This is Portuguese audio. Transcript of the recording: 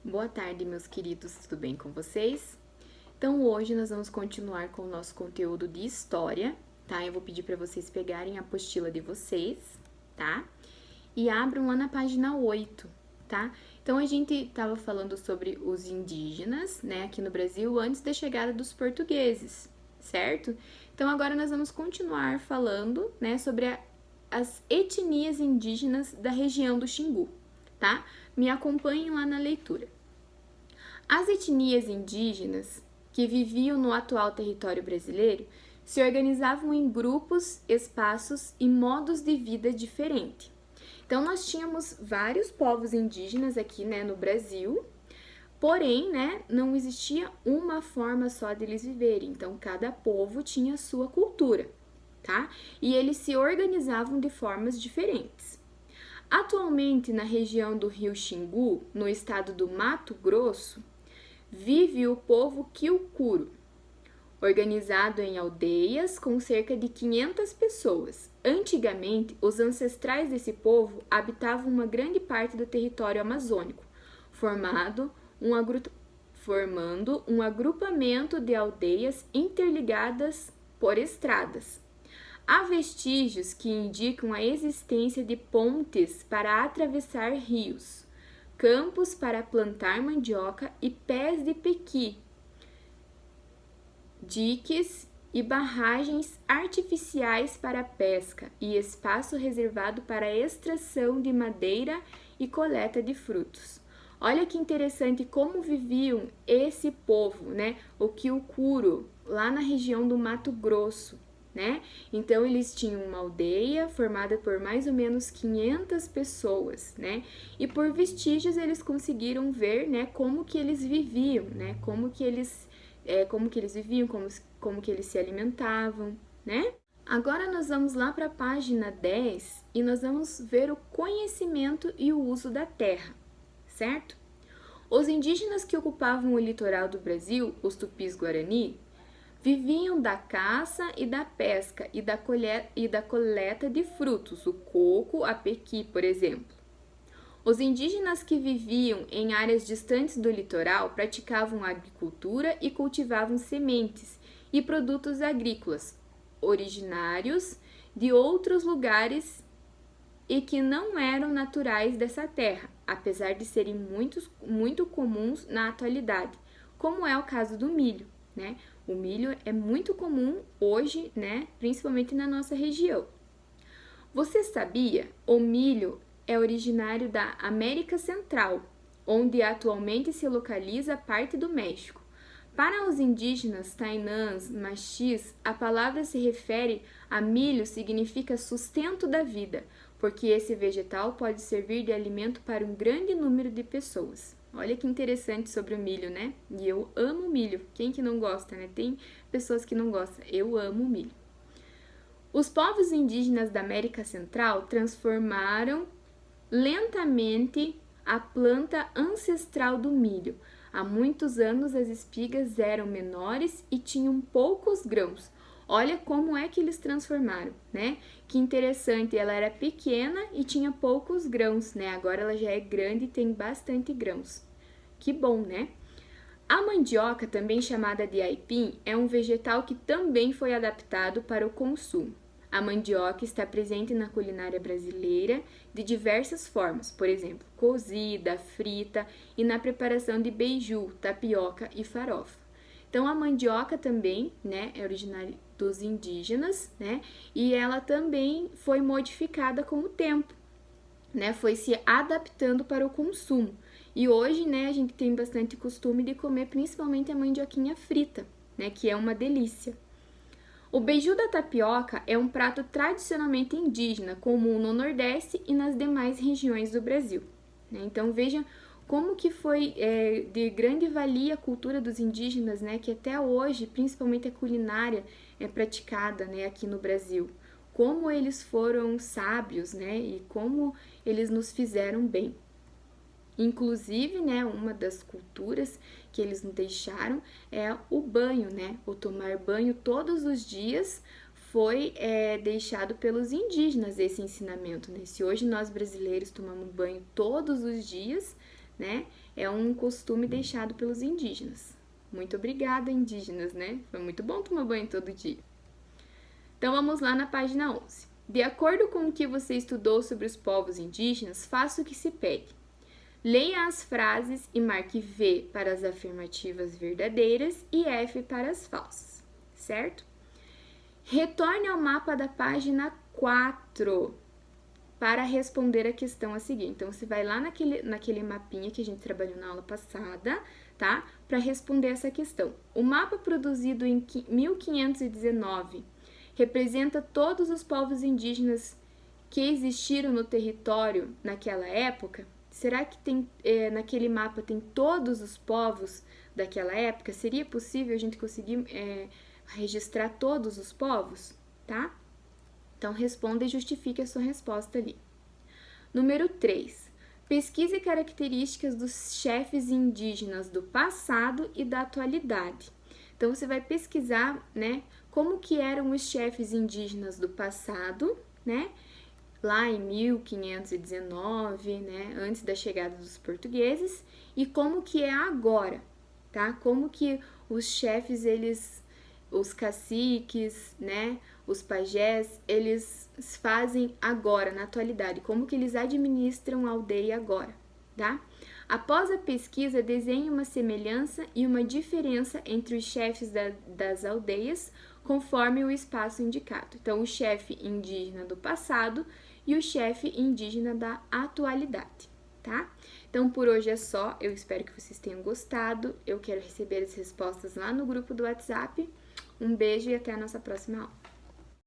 Boa tarde, meus queridos, tudo bem com vocês? Então, hoje nós vamos continuar com o nosso conteúdo de história, tá? Eu vou pedir para vocês pegarem a apostila de vocês, tá? E abram lá na página 8, tá? Então, a gente estava falando sobre os indígenas, né, aqui no Brasil, antes da chegada dos portugueses, certo? Então, agora nós vamos continuar falando, né, sobre as etnias indígenas da região do Xingu, tá? Me acompanhem lá na leitura. As etnias indígenas que viviam no atual território brasileiro se organizavam em grupos, espaços e modos de vida diferentes. Então, nós tínhamos vários povos indígenas aqui, né, no Brasil, porém, né, não existia uma forma só deles viverem. Então, cada povo tinha a sua cultura, tá? E eles se organizavam de formas diferentes. Atualmente, na região do Rio Xingu, no estado do Mato Grosso, vive o povo Kiukuro, organizado em aldeias com cerca de 500 pessoas. Antigamente, os ancestrais desse povo habitavam uma grande parte do território amazônico, formando um agrupamento de aldeias interligadas por estradas. Há vestígios que indicam a existência de pontes para atravessar rios, campos para plantar mandioca e pés de pequi, diques e barragens artificiais para pesca e espaço reservado para extração de madeira e coleta de frutos. Olha que interessante como viviam esse povo, né? O Kiukuro, lá na região do Mato Grosso, né? Então, eles tinham uma aldeia formada por mais ou menos 500 pessoas, né? E por vestígios eles conseguiram ver, né, como que eles viviam, né? Como que eles viviam, como que eles se alimentavam, né? Agora nós vamos lá para a página 10 e nós vamos ver o conhecimento e o uso da terra, certo? Os indígenas que ocupavam o litoral do Brasil, os tupis-guarani, viviam da caça e da pesca e da coleta de frutos, o coco, a pequi, por exemplo. Os indígenas que viviam em áreas distantes do litoral praticavam agricultura e cultivavam sementes e produtos agrícolas originários de outros lugares e que não eram naturais dessa terra, apesar de serem muito comuns na atualidade, como é o caso do milho, né? O milho é muito comum hoje, né? Principalmente na nossa região. Você sabia? O milho é originário da América Central, onde atualmente se localiza parte do México. Para os indígenas tainãs, machis, a palavra se refere a milho significa sustento da vida, porque esse vegetal pode servir de alimento para um grande número de pessoas. Olha que interessante sobre o milho, né? E eu amo milho. Quem que não gosta, né? Tem pessoas que não gostam. Eu amo milho. Os povos indígenas da América Central transformaram lentamente a planta ancestral do milho. Há muitos anos as espigas eram menores e tinham poucos grãos. Olha como é que eles transformaram, né? Que interessante, ela era pequena e tinha poucos grãos, né? Agora ela já é grande e tem bastante grãos. Que bom, né? A mandioca, também chamada de aipim, é um vegetal que também foi adaptado para o consumo. A mandioca está presente na culinária brasileira de diversas formas, por exemplo, cozida, frita e na preparação de beiju, tapioca e farofa. Então, a mandioca também, né, é originária dos indígenas, né, e ela também foi modificada com o tempo, né, foi se adaptando para o consumo. E hoje, né, a gente tem bastante costume de comer principalmente a mandioquinha frita, né, que é uma delícia. O beiju da tapioca é um prato tradicionalmente indígena, comum no Nordeste e nas demais regiões do Brasil, né? Então vejam como que foi de grande valia a cultura dos indígenas, né? Que até hoje, principalmente a culinária, é praticada, né, aqui no Brasil. Como eles foram sábios, né? E como eles nos fizeram bem. Inclusive, né, uma das culturas que eles nos deixaram é o banho, né? O tomar banho todos os dias foi deixado pelos indígenas esse ensinamento, né? Se hoje nós brasileiros tomamos banho todos os dias, né? É um costume deixado pelos indígenas. Muito obrigada, indígenas, né? Foi muito bom tomar banho todo dia. Então vamos lá na página 11. De acordo com o que você estudou sobre os povos indígenas, faça o que se pede. Leia as frases e marque V para as afirmativas verdadeiras e F para as falsas, certo? Retorne ao mapa da página 4 para responder a questão a seguir. Então, você vai lá naquele mapinha que a gente trabalhou na aula passada, tá? Para responder essa questão. O mapa produzido em 1519 representa todos os povos indígenas que existiram no território naquela época? Será que naquele mapa tem todos os povos daquela época? Seria possível a gente conseguir registrar todos os povos, tá? Então, responda e justifique a sua resposta ali. Número 3. Pesquise características dos chefes indígenas do passado e da atualidade. Então, você vai pesquisar, né, como que eram os chefes indígenas do passado, né, lá em 1519, né, antes da chegada dos portugueses, e como que é agora, tá? Como que os chefes, os caciques, né, os pajés, eles fazem agora, na atualidade, como que eles administram a aldeia agora, tá? Após a pesquisa, desenhe uma semelhança e uma diferença entre os chefes das aldeias, conforme o espaço indicado. Então, o chefe indígena do passado e o chefe indígena da atualidade, tá? Então, por hoje é só. Eu espero que vocês tenham gostado. Eu quero receber as respostas lá no grupo do WhatsApp. Um beijo e até a nossa próxima aula.